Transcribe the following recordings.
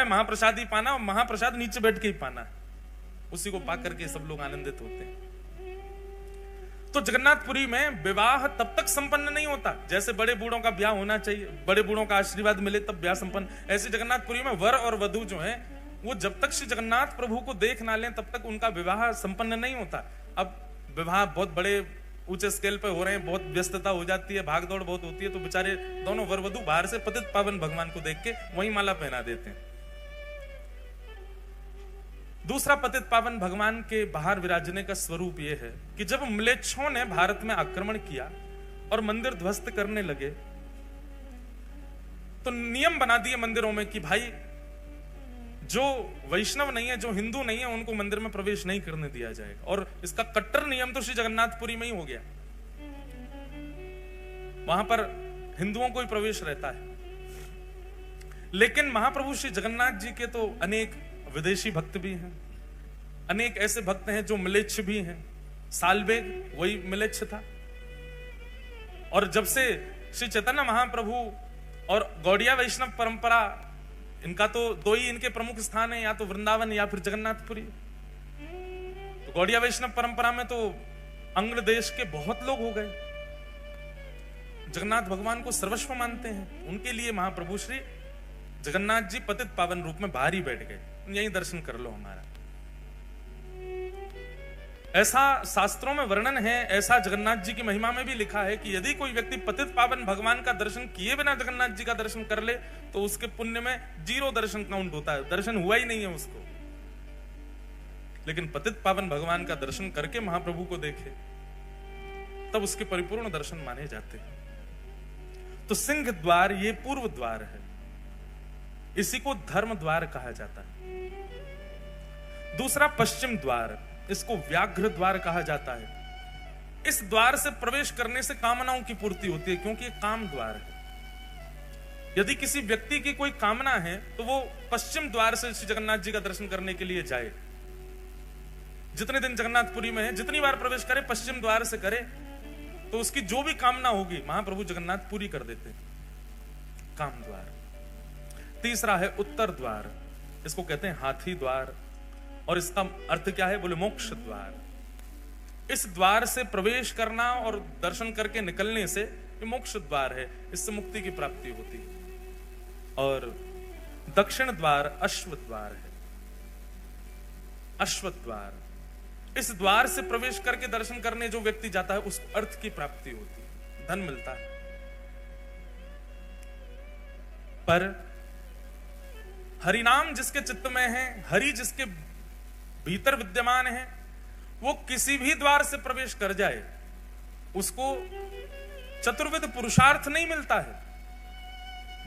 है महाप्रसाद ही पाना, और महाप्रसाद नीचे बैठ के ही पाना है, उसी को पा करके सब लोग आनंदित होते हैं। तो जगन्नाथपुरी में विवाह तब तक संपन्न नहीं होता जैसे बड़े बूढ़ों का ब्याह होना चाहिए, बड़े बूढ़ों का आशीर्वाद मिले तब ब्याह संपन्न। ऐसे जगन्नाथपुरी में वर और वधू जो है वो जब तक श्री जगन्नाथ प्रभु को देख ना लें तब तक उनका विवाह संपन्न नहीं होता। अब विवाह बहुत बड़े ऊंचे स्केल पे हो रहे हैं, बहुत व्यस्तता हो जाती है, भागदौड़ बहुत होती है, तो बेचारे दोनों वर वधू बाहर से पतित पावन भगवान को देख के वहीं माला पहना देते हैं। दूसरा पतित पावन भगवान के बाहर विराजने का स्वरूप यह है कि जब म्लेच्छों ने भारत में आक्रमण किया और मंदिर ध्वस्त करने लगे तो नियम बना दिए मंदिरों में कि भाई जो वैष्णव नहीं है, जो हिंदू नहीं है, उनको मंदिर में प्रवेश नहीं करने दिया जाएगा। और इसका कट्टर नियम तो श्री जगन्नाथपुरी में ही हो गया, वहां पर हिंदुओं को ही प्रवेश रहता है। लेकिन महाप्रभु श्री जगन्नाथ जी के तो अनेक विदेशी भक्त भी हैं, अनेक ऐसे भक्त हैं जो म्लेच्छ भी हैं। सालबेग वही म्लेच्छ था। और जब से श्री चैतन्य महाप्रभु और गौड़िया वैष्णव परंपरा, इनका तो दो ही इनके प्रमुख स्थान है, या तो वृंदावन या फिर जगन्नाथपुरी। तो गौड़िया वैष्णव परंपरा में तो अंग्र देश के बहुत लोग हो गए, जगन्नाथ भगवान को सर्वस्व मानते हैं। उनके लिए महाप्रभु श्री जगन्नाथ जी पतित पावन रूप में बाहर ही बैठ गए, यही दर्शन कर लो हमारा। ऐसा शास्त्रों में वर्णन है, ऐसा जगन्नाथ जी की महिमा में भी लिखा है कि यदि कोई व्यक्ति पतित पावन भगवान का दर्शन किए बिना जगन्नाथ जी का दर्शन कर ले तो उसके पुण्य में 0 दर्शन काउंट होता है, दर्शन हुआ ही नहीं है उसको। लेकिन पतित पावन भगवान का दर्शन करके महाप्रभु को देखे तब उसके परिपूर्ण दर्शन माने जाते हैं। तो सिंह द्वार ये पूर्व द्वार है, इसी को धर्म द्वार कहा जाता है। दूसरा पश्चिम द्वार, इसको व्याघ्र द्वार कहा जाता है। इस द्वार से प्रवेश करने से कामनाओं की पूर्ति होती है, क्योंकि एक काम द्वार है। यदि किसी व्यक्ति की कोई कामना है तो वो पश्चिम द्वार से श्री जगन्नाथ जी का दर्शन करने के लिए जाए। जितने दिन जगन्नाथपुरी में है, जितनी बार प्रवेश करे पश्चिम द्वार से करे तो उसकी जो भी कामना होगी महाप्रभु जगन्नाथ पूरी कर देते हैं, काम द्वार। तीसरा है उत्तर द्वार, इसको कहते हैं हाथी द्वार, और इसका अर्थ क्या है, बोले मोक्ष द्वार। इस द्वार से प्रवेश करना और दर्शन करके निकलने से ये मोक्ष द्वार है, इससे मुक्ति की प्राप्ति होती है। और दक्षिण द्वार अश्व द्वार है, अश्व द्वार। इस द्वार से प्रवेश करके दर्शन करने जो व्यक्ति जाता है उस अर्थ की प्राप्ति होती है, धन मिलता है। पर हरिनाम जिसके चित्त में है, हरि जिसके भीतर विद्यमान है, वो किसी भी द्वार से प्रवेश कर जाए उसको चतुर्विध पुरुषार्थ नहीं मिलता है।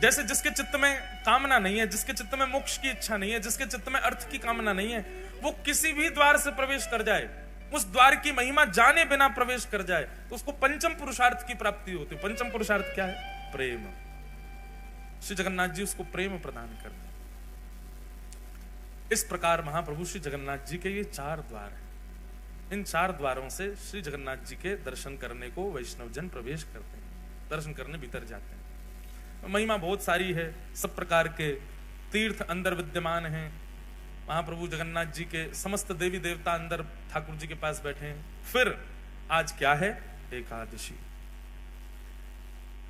जैसे जिसके चित्त में कामना नहीं है, जिसके चित्त में मोक्ष की इच्छा नहीं है, जिसके चित्त में अर्थ की कामना नहीं है, वो किसी भी द्वार से प्रवेश कर जाए, उस द्वार की महिमा जाने बिना प्रवेश कर जाए तो उसको पंचम पुरुषार्थ की प्राप्ति होती है। पंचम पुरुषार्थ क्या है? प्रेम। श्री जगन्नाथ जी उसको प्रेम प्रदान करते हैं। इस प्रकार महाप्रभु श्री जगन्नाथ जी के ये 4 द्वार हैं। इन 4 द्वारों से श्री जगन्नाथ जी के दर्शन करने को वैष्णव जन प्रवेश करते हैं, दर्शन करने भीतर जाते हैं। महिमा बहुत सारी है, सब प्रकार के तीर्थ अंदर विद्यमान हैं। महाप्रभु जगन्नाथ जी के समस्त देवी देवता अंदर ठाकुर जी के पास बैठे हैं। फिर आज क्या है? एकादशी।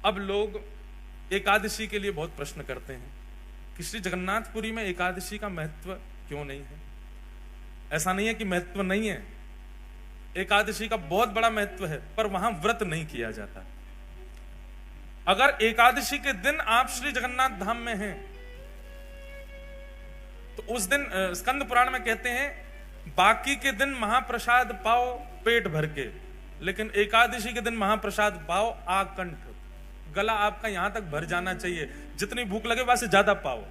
अब लोग एकादशी के लिए बहुत प्रश्न करते हैं कि श्री जगन्नाथपुरी में एकादशी का महत्व क्यों नहीं है। ऐसा नहीं है कि महत्व नहीं है, एकादशी का बहुत बड़ा महत्व है, पर वहां व्रत नहीं किया जाता। अगर एकादशी के दिन आप श्री जगन्नाथ धाम में हैं तो उस दिन स्कंद पुराण में कहते हैं बाकी के दिन महाप्रसाद पाओ पेट भर के, लेकिन एकादशी के दिन महाप्रसाद पाओ आकंठ। गला आपका यहां तक भर जाना चाहिए, जितनी भूख लगे वहां से ज्यादा पाओ।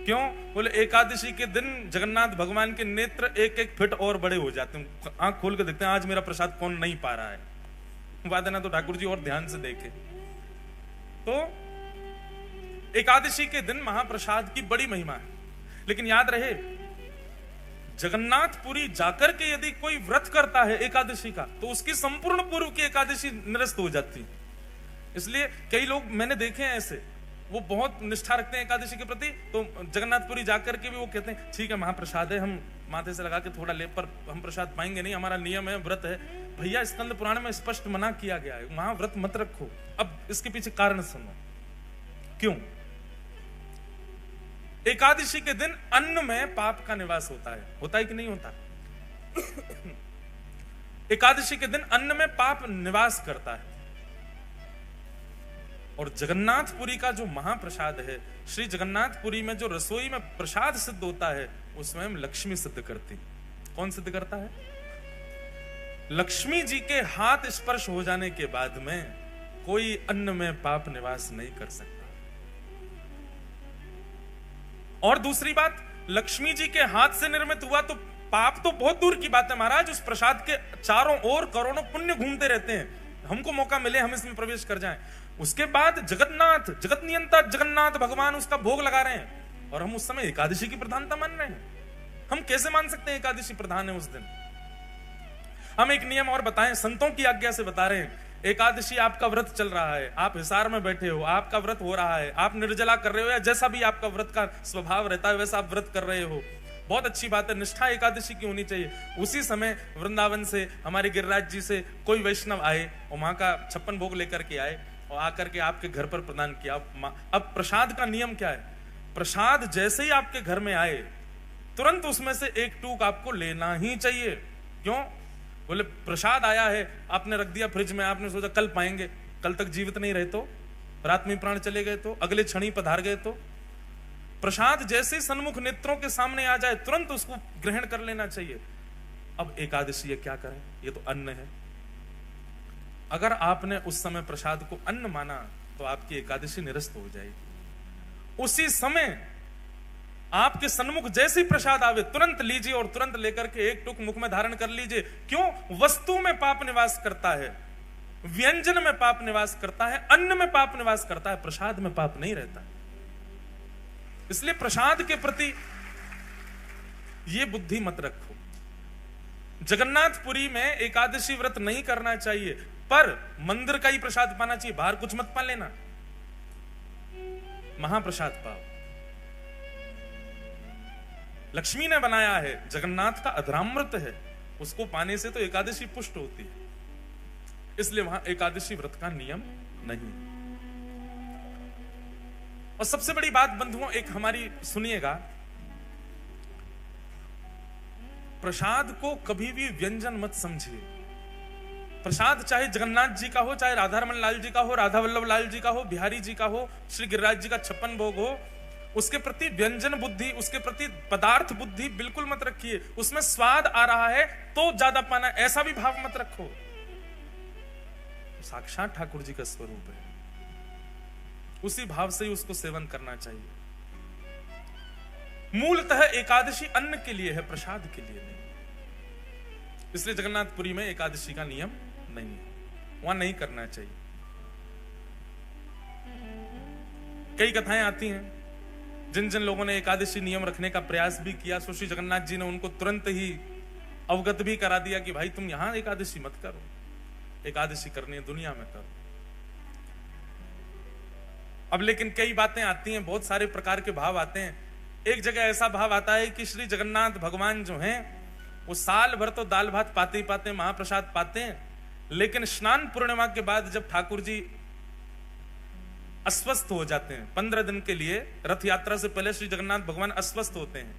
क्यों? बोले एकादशी के दिन जगन्नाथ भगवान के नेत्र 1-1 फीट और बड़े हो जाते हैं। आंख खोल के देखते हैं आज मेरा प्रसाद कौन नहीं पा रहा है, वादा ना तो ठाकुर जी और ध्यान से देखे। तो एकादशी के दिन महाप्रसाद की बड़ी महिमा है। लेकिन याद रहे, जगन्नाथपुरी जाकर के यदि कोई व्रत करता है एकादशी का तो उसकी संपूर्ण पूर्व की एकादशी निरस्त हो जाती है। इसलिए कई लोग मैंने देखे हैं ऐसे वो बहुत निष्ठा रखते हैं एकादशी के प्रति, तो जगन्नाथपुरी जाकर के भी वो कहते हैं ठीक है महाप्रसाद है, हम माथे से लगा के थोड़ा ले, पर हम प्रसाद पाएंगे नहीं, हमारा नियम है, व्रत है। भैया स्कंद पुराण में स्पष्ट मना किया गया है, वहां व्रत मत रखो। अब इसके पीछे कारण सुनो क्यों। एकादशी के दिन अन्न में पाप का निवास होता है कि नहीं होता? एकादशी के दिन अन्न में पाप निवास करता है। और जगन्नाथपुरी का जो महाप्रसाद है, श्री जगन्नाथपुरी में जो रसोई में प्रसाद सिद्ध होता है, वो स्वयं लक्ष्मी सिद्ध करती। कौन सिद्ध करता है? लक्ष्मी जी के हाथ स्पर्श हो जाने के बाद में कोई अन्न में पाप निवास नहीं कर सकता। और दूसरी बात, लक्ष्मी जी के हाथ से निर्मित हुआ तो पाप तो बहुत दूर की बात है महाराज, उस प्रसाद के चारों ओर करोड़ों पुण्य घूमते रहते हैं, हमको मौका मिले हम इसमें प्रवेश कर जाएं। उसके बाद जगन्नाथ, जगत नियंता जगन्नाथ भगवान उसका भोग लगा रहे हैं, और हम उस समय एकादशी की प्रधानता मान रहे हैं। हम कैसे मान सकते हैं एकादशी प्रधान है उस दिन? हम एक नियम और बताएं, संतों की आज्ञा से बता रहे हैं। एकादशी आपका व्रत चल रहा है, आप हिसार में बैठे हो, आपका व्रत हो रहा है, आप निर्जला कर रहे हो, या जैसा भी आपका व्रत का स्वभाव रहता है वैसा आप व्रत कर रहे हो, बहुत अच्छी बात है, निष्ठा एकादशी की होनी चाहिए। उसी समय वृंदावन से हमारे गिरिराज जी से कोई वैष्णव आए और वहां का 56 भोग लेकर के आए और आकर के आपके घर पर प्रदान किया। अब प्रसाद का नियम क्या है? प्रसाद जैसे ही आपके घर में आए तुरंत उसमें से एक टूक आपको लेना ही चाहिए। क्यों? बोले प्रसाद आया है, आपने रख दिया फ्रिज में, आपने सोचा कल पाएंगे, कल तक जीवित नहीं रहे तो, रात में प्राण चले गए तो, अगले क्षण ही पधार गए तो। प्रसाद जैसे सन्मुख नेत्रों के सामने आ जाए तुरंत उसको ग्रहण कर लेना चाहिए। अब एकादशी क्या करें? ये तो अन्न है। अगर आपने उस समय प्रसाद को अन्न माना तो आपकी एकादशी निरस्त हो जाएगी। उसी समय आपके सन्मुख जैसे ही प्रसाद आवे तुरंत लीजिए और तुरंत लेकर के एक टुक मुख में धारण कर लीजिए। क्यों? वस्तु में पाप निवास करता है, व्यंजन में पाप निवास करता है, अन्न में पाप निवास करता है, प्रसाद में पाप नहीं रहता। इसलिए प्रसाद के प्रति ये बुद्धि मत रखो। जगन्नाथपुरी में एकादशी व्रत नहीं करना चाहिए, पर मंदिर का ही प्रसाद पाना चाहिए, बाहर कुछ मत पा लेना, महाप्रसाद पाओ। लक्ष्मी ने बनाया है, जगन्नाथ का अधरामृत है, उसको पाने से तो एकादशी पुष्ट होती है, इसलिए वहां एकादशी व्रत का नियम नहीं। और सबसे बड़ी बात बंधुओं एक हमारी सुनिएगा, प्रसाद को कभी भी व्यंजन मत समझिए। प्रसाद चाहे जगन्नाथ जी का हो, चाहे राधारमण लाल जी का हो, राधा वल्लभ लाल जी का हो, बिहारी जी का हो, श्री गिरिराज जी का 56 भोग हो, उसके प्रति व्यंजन बुद्धि, उसके प्रति पदार्थ बुद्धि बिल्कुल मत रखिए। उसमें स्वाद आ रहा है तो ज्यादा पाना, ऐसा भी भाव मत रखो। साक्षात ठाकुर जी का स्वरूप है, उसी भाव से ही उसको सेवन करना चाहिए। मूलतः एकादशी अन्न के लिए है, प्रसाद के लिए नहीं। इसलिए जगन्नाथपुरी में एकादशी का नियम नहीं है, वहां नहीं करना चाहिए। कई कथाएं आती हैं, जिन जिन लोगों ने एकादशी नियम रखने का प्रयास भी किया, श्री जगन्नाथ जी ने उनको तुरंत ही अवगत भी करा दिया कि भाई तुम यहां एकादशी मत करो, एकादशी करनी है दुनिया में करो। अब लेकिन कई बातें आती हैं, बहुत सारे प्रकार के भाव आते हैं। एक जगह ऐसा भाव आता है कि श्री जगन्नाथ भगवान जो हैं वो साल भर तो दाल भात पाते ही पाते, महाप्रसाद पाते हैं, लेकिन स्नान पूर्णिमा के बाद जब ठाकुर जी अस्वस्थ हो जाते हैं 15 दिन के लिए, रथ यात्रा से पहले श्री जगन्नाथ भगवान अस्वस्थ होते हैं,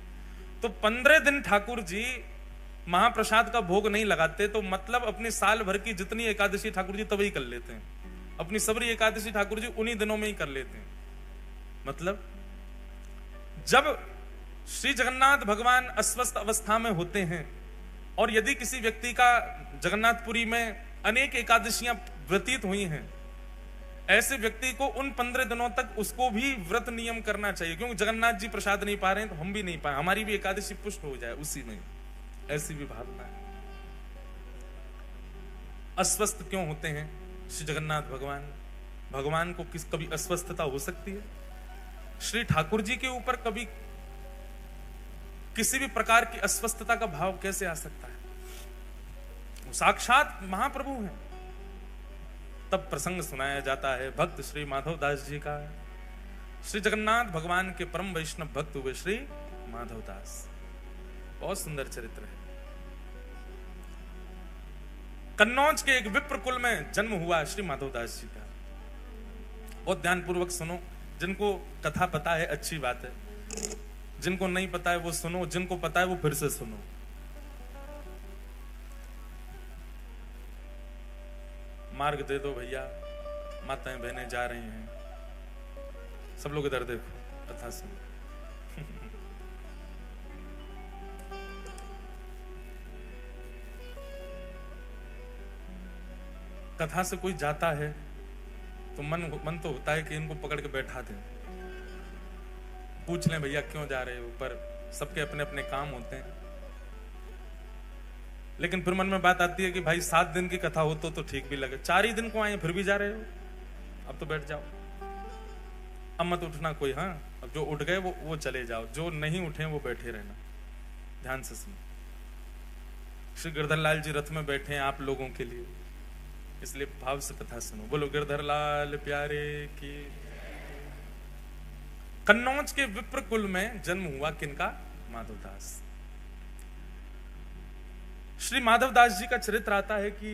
तो 15 दिन ठाकुर जी महाप्रसाद का भोग नहीं लगाते, तो मतलब अपनी साल भर की जितनी एकादशी ठाकुर जी तभी कर लेते हैं, अपनी सबरी एकादशी ठाकुर जी उन्हीं दिनों में ही कर लेते हैं। मतलब जब श्री जगन्नाथ भगवान अस्वस्थ अवस्था में होते हैं और यदि किसी व्यक्ति का जगन्नाथपुरी में अनेक एकादशियां व्यतीत हुई हैं, ऐसे व्यक्ति को उन 15 दिनों तक उसको भी व्रत नियम करना चाहिए, क्योंकि जगन्नाथ जी प्रसाद नहीं पा रहे हैं तो हम भी नहीं पाए, हमारी भी एकादशी पुष्ट हो जाए उसी में। ऐसी भी भावना है। अस्वस्थ क्यों होते हैं श्री जगन्नाथ भगवान? भगवान को कभी अस्वस्थता हो सकती है? श्री ठाकुर जी के ऊपर कभी किसी भी प्रकार की अस्वस्थता का भाव कैसे आ सकता है? वो साक्षात महाप्रभु हैं। तब प्रसंग सुनाया जाता है भक्त श्री माधव दास जी का, श्री जगन्नाथ भगवान के परम वैष्णव भक्त हुए श्री माधवदास। बहुत सुंदर चरित्र है। कन्नौज के एक विप्र कुल में जन्म हुआ श्री माधवदास जी का। बहुत ध्यानपूर्वक सुनो, जिनको कथा पता है अच्छी बात है, जिनको नहीं पता है वो सुनो, जिनको पता है वो फिर से सुनो। मार्ग दे दो भैया, माताएं बहनें जा रही हैं, सब लोग इधर देखो, कथा सुनो। कथा से कोई जाता है तो मन तो होता है कि इनको पकड़ के बैठा दें, पूछ लें भैया क्यों जा रहे हो, पर सबके अपने अपने काम होते हैं। लेकिन फिर मन में बात आती है कि भाई 7 दिन की कथा हो तो ठीक भी लगे, 4 ही दिन को आए फिर भी जा रहे हो, अब तो बैठ जाओ, अब मत उठना कोई। हाँ, अब जो उठ गए वो चले जाओ, जो नहीं उठे वो बैठे रहना। ध्यान से सुनो, श्री गिरधर लाल जी रथ में बैठे हैं आप लोगों के लिए, इसलिए भाव से कथा सुनो। बोलो गिरधर लाल प्यारे की। कन्नौज के विप्र कुल में जन्म हुआ किनका? माधवदास। श्री माधवदास जी का चरित्र आता है कि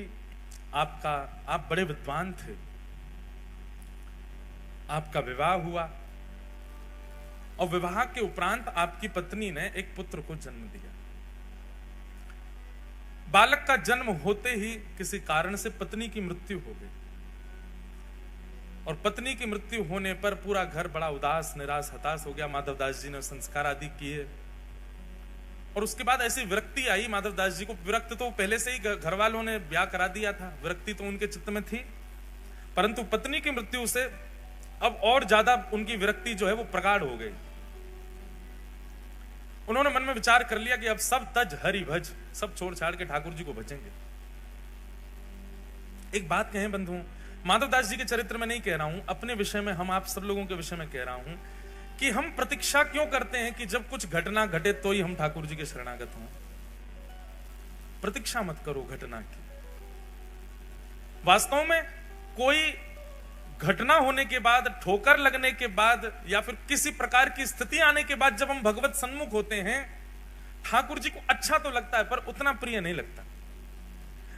आप बड़े विद्वान थे, आपका विवाह हुआ और विवाह के उपरांत आपकी पत्नी ने एक पुत्र को जन्म दिया। बालक का जन्म होते ही किसी कारण से पत्नी की मृत्यु हो गई और पत्नी की मृत्यु होने पर पूरा घर बड़ा उदास, निराश, हताश हो गया। माधवदास जी ने संस्कार आदि किए और उसके बाद ऐसी विरक्ति आई माधवदास जी को। विरक्त तो पहले से ही घर वालों ने ब्याह करा दिया था, विरक्ति तो उनके चित्त में थी, परंतु पत्नी की मृत्यु से अब और ज्यादा उनकी विरक्ति जो है वो प्रगाढ़ हो गई। उन्होंने मन में विचार कर लिया कि अब सब तज हरि भज, सब छोड़ छाड़ के ठाकुर जी को भजेंगे। एक बात कहें बंधुओं, माधवदास जी के चरित्र में नहीं कह रहा हूं, अपने विषय में, हम आप सब लोगों के विषय में कह रहा हूं कि हम प्रतीक्षा क्यों करते हैं कि जब कुछ घटना घटे तो ही हम ठाकुर जी के शरणागत हों। प्रतीक्षा मत करो घटना की। वास्तव में कोई घटना होने के बाद, ठोकर लगने के बाद या फिर किसी प्रकार की स्थिति आने के बाद जब हम भगवत सन्मुख होते हैं, ठाकुर जी को अच्छा तो लगता है पर उतना प्रिय नहीं लगता।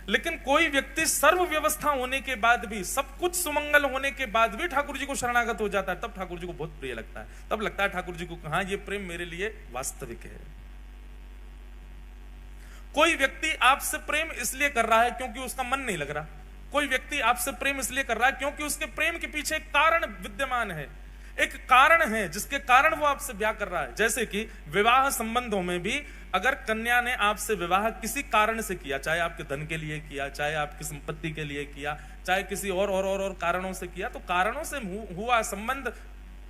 लेकिन कोई व्यक्ति सर्व व्यवस्था होने के बाद भी, सब कुछ सुमंगल होने के बाद भी ठाकुर जी को शरणागत हो जाता है, तब ठाकुर जी को बहुत प्रिय लगता है। तब लगता है ठाकुर जी को हाँ, ये प्रेम मेरे लिए वास्तविक है। कोई व्यक्ति आपसे प्रेम इसलिए कर रहा है क्योंकि उसका मन नहीं लग रहा। कोई व्यक्ति आपसे प्रेम इसलिए कर रहा है क्योंकि उसके प्रेम के पीछे एक कारण विद्यमान है, एक कारण है जिसके कारण वो आपसे ब्याह कर रहा है। जैसे कि विवाह संबंधों में भी अगर कन्या ने आपसे विवाह किसी कारण से किया, चाहे आपके धन के लिए किया, चाहे आपकी संपत्ति के लिए किया, चाहे किसी और कारणों से किया, तो कारणों से हुआ संबंध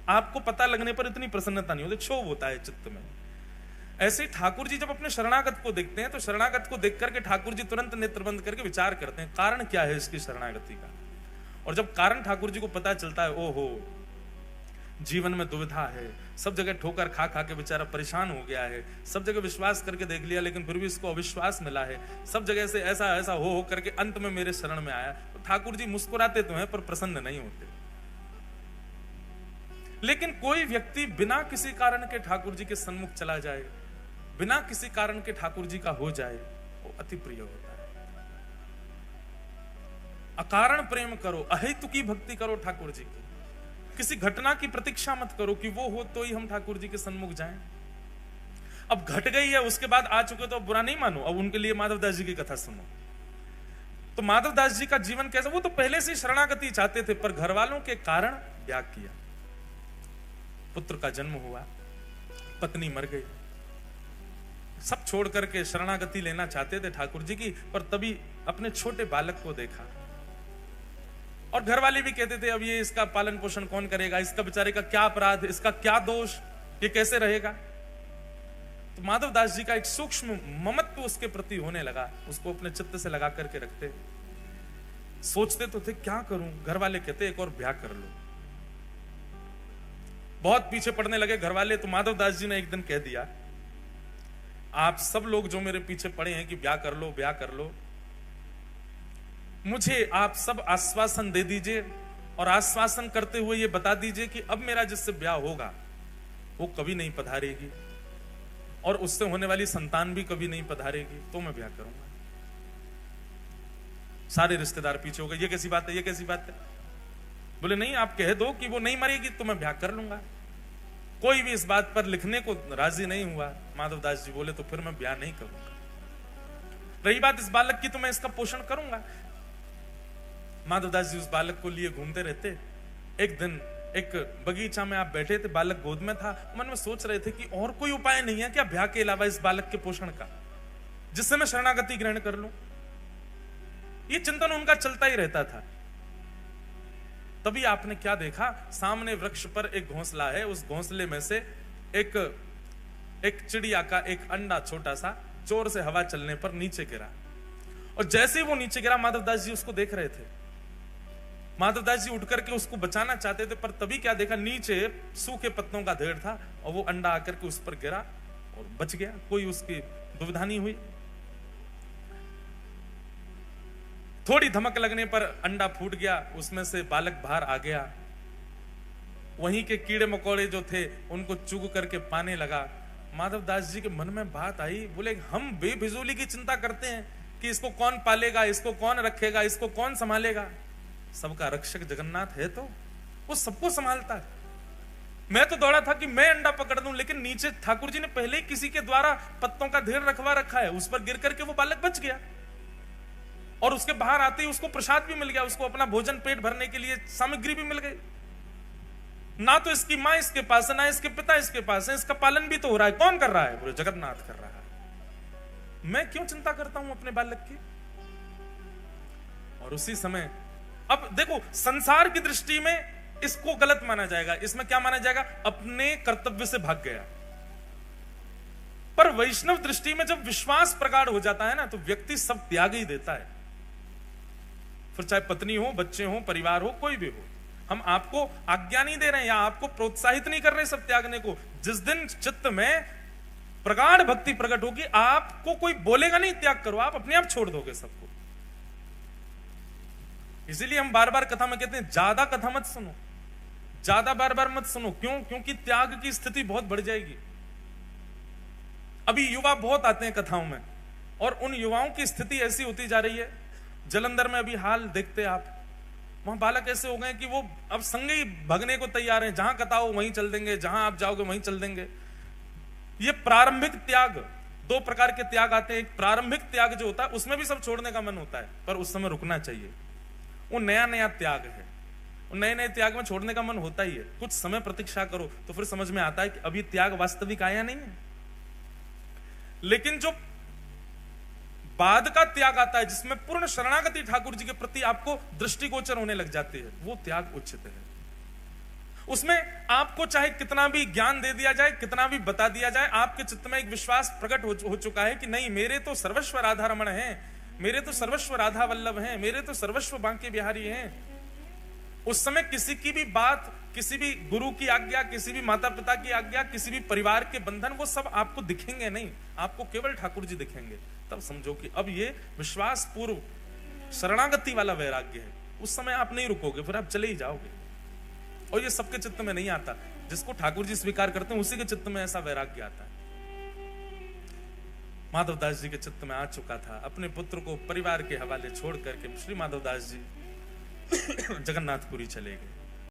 आपको पता लगने पर इतनी प्रसन्नता नहीं होती, क्षोभ होता है चित्त में। ऐसे ही ठाकुर जी जब अपने शरणागत को देखते हैं तो शरणागत को देख करके ठाकुर जी तुरंत नेत्र बंद करके विचार करते हैं कारण क्या है इसकी शरणागति का। और जब कारण ठाकुर जी को पता चलता है, ओहो जीवन में दुविधा है, सब जगह ठोकर खा खा के बेचारा परेशान हो गया है, सब जगह विश्वास करके देख लिया लेकिन फिर भी इसको अविश्वास मिला है, सब जगह से ऐसा ऐसा हो करके अंत में मेरे शरण में आया, तो ठाकुर जी मुस्कुराते तो हैं पर प्रसन्न नहीं होते। लेकिन कोई व्यक्ति बिना किसी कारण के ठाकुर जी के सन्मुख चला जाए, बिना किसी कारण के ठाकुर जी का हो जाए, वो अति प्रिय होता है। अकारण प्रेम करो, अहेतु की भक्ति करो ठाकुर जी की। किसी घटना की प्रतीक्षा मत करो कि वो हो तो ही हम ठाकुर जी के सन्मुख जाएं। अब घट गई है, उसके बाद आ चुके तो बुरा नहीं मानो, अब उनके लिए माधवदास जी की कथा सुनो। तो माधवदास जी का जीवन कैसा, वो तो पहले से शरणागति चाहते थे पर घर वालों के कारण त्याग किया। पुत्र का जन्म हुआ, पत्नी मर गई, सब छोड़ करके शरणागति लेना चाहते थे ठाकुर जी की, पर तभी अपने छोटे बालक को देखा और घर वाले भी कहते थे अब ये इसका पालन पोषण कौन करेगा, इसका बेचारे का क्या अपराध, इसका क्या दोष, ये कैसे रहेगा। तो माधवदास जी का एक सूक्ष्म ममत्व उसके प्रति होने लगा, उसको अपने चित्त से लगा करके रखते। सोचते तो थे क्या करूं, घर वाले कहते एक और ब्याह कर लो। बहुत पीछे पड़ने लगे घर वाले, तो माधवदास जी ने एक दिन कह दिया, आप सब लोग जो मेरे पीछे पड़े हैं कि ब्याह कर लो ब्याह कर लो, मुझे आप सब आश्वासन दे दीजिए और आश्वासन करते हुए ये बता दीजिए कि अब मेरा जिससे ब्याह होगा वो कभी नहीं पधारेगी और उससे होने वाली संतान भी कभी नहीं पधारेगी, तो मैं ब्याह करूंगा। सारे रिश्तेदार पीछे हो गए, ये कैसी बात है, ये कैसी बात है। बोले नहीं, आप कह दो कि वो नहीं मरेगी तो मैं ब्याह कर लूंगा। कोई भी इस बात पर लिखने को राजी नहीं हुआ। माधवदास जी बोले तो फिर मैं ब्याह नहीं करूंगा। रही बात इस बालक की, तो मैं इसका पोषण करूंगा। माधवदास जी उस बालक को लिए घूमते रहते। एक दिन एक बगीचा में आप बैठे थे, बालक गोद में था, मन में सोच रहे थे कि और कोई उपाय नहीं है क्या ब्याह के अलावा इस बालक के पोषण का, जिससे मैं शरणागति ग्रहण कर लूं। ये चिंतन उनका चलता ही रहता था। तभी आपने क्या देखा, सामने वृक्ष पर एक घोंसला है, उस घोंसले में से एक चिड़िया का एक अंडा छोटा सा जोर से हवा चलने पर नीचे गिरा। और जैसे ही वो नीचे गिरा, माधवदास जी उसको देख रहे थे। माधवदास जी उठ करके उसको बचाना चाहते थे, पर तभी क्या देखा, नीचे सूखे पत्तों का ढेर था और वो अंडा आकर के उस पर गिरा और बच गया। कोई उसकी दुविधा नहीं हुई। थोड़ी धमक लगने पर अंडा फूट गया, उसमें से बालक बाहर आ गया। वहीं के कीड़े मकोड़े जो थे उनको चुग करके पाने लगा। माधवदास जी के मन में बात आई, बोले हम बेफिजूली की चिंता करते हैं कि इसको कौन पालेगा, इसको कौन रखेगा, इसको कौन संभालेगा। सबका रक्षक जगन्नाथ है, तो वो सबको संभालता है। मैं तो दौड़ा था कि मैं अंडा पकड़ दूं, लेकिन नीचे ठाकुर जी ने पहले ही किसी के द्वारा पत्तों का ढेर रखवा रखा है, उस पर गिर करके वो बालक बच गया। और उसके बाहर आते ही उसको प्रसाद भी मिल गया, उसको अपना भोजन पेट भरने के लिए सामग्री भी मिल गई। ना तो इसकी मां इसके पास है, ना इसके पिता इसके पास है, इसका पालन भी तो हो रहा है। कौन कर रहा है? बोले जगन्नाथ कर रहा है। मैं क्यों चिंता करता हूं अपने बालक की। और उसी समय अब देखो, संसार की दृष्टि में इसको गलत माना जाएगा। इसमें क्या माना जाएगा? अपने कर्तव्य से भाग गया। पर वैष्णव दृष्टि में जब विश्वास प्रगाढ़ हो जाता है ना, तो व्यक्ति सब त्याग ही देता है। फिर चाहे पत्नी हो, बच्चे हो, परिवार हो, कोई भी हो। हम आपको आज्ञा नहीं दे रहे हैं या आपको प्रोत्साहित नहीं कर रहे सब त्यागने को। जिस दिन चित्त में प्रगाढ़ भक्ति प्रकट होगी, आपको कोई बोलेगा नहीं त्याग करो, आप अपने आप छोड़ दोगे सबको। इसीलिए हम बार बार कथा में कहते हैं, ज्यादा कथा मत सुनो, ज्यादा बार बार मत सुनो। क्यों? क्योंकि त्याग की स्थिति बहुत बढ़ जाएगी। अभी युवा बहुत आते हैं कथाओं में, और उन युवाओं की स्थिति ऐसी होती जा रही है। जलंधर में अभी हाल देखते आप, वहां बालक ऐसे हो गए कि वो अब संगे ही भगने को तैयार हैं। जहां कथा हो वहीं चल देंगे, जहां आप जाओगे वहीं चल देंगे। ये प्रारंभिक त्याग, दो प्रकार के त्याग आते हैं। एक प्रारंभिक त्याग जो होता है, उसमें भी सब छोड़ने का मन होता है, पर उस समय रुकना चाहिए। वो नया नया त्याग है, नए नए त्याग में छोड़ने का मन होता ही है। कुछ समय प्रतीक्षा करो तो फिर समझ में आता है कि अभी त्याग वास्तविक आया नहीं है। लेकिन जो बाद का त्याग आता है, जिसमें पूर्ण शरणागति ठाकुर जी के प्रति आपको दृष्टिगोचर होने लग जाती है, वो त्याग उचित है। उसमें आपको चाहे कितना भी ज्ञान दे दिया जाए, कितना भी बता दिया जाए, आपके चित्त में एक विश्वास प्रकट हो चुका है कि नहीं, मेरे तो सर्वस्व राधा रमण है, मेरे तो सर्वस्व राधा वल्लभ हैं, मेरे तो सर्वस्व बांके बिहारी हैं। उस समय किसी की भी बात, किसी भी गुरु की आज्ञा, किसी भी माता पिता की आज्ञा, किसी भी परिवार के बंधन, वो सब आपको दिखेंगे नहीं। आपको केवल ठाकुर जी दिखेंगे। तब समझो कि अब ये विश्वास पूर्व शरणागति वाला वैराग्य है। उस समय आप नहीं रुकोगे, फिर आप चले ही जाओगे। और ये सबके चित्त में नहीं आता। जिसको ठाकुर जी स्वीकार करते हैं उसी के चित्त में ऐसा वैराग्य आता है। माधवदास जी के चित्त में आ चुका था। अपने पुत्र को परिवार के हवाले छोड़ करके श्री माधवदास जी जगन्नाथपुरी चले गए।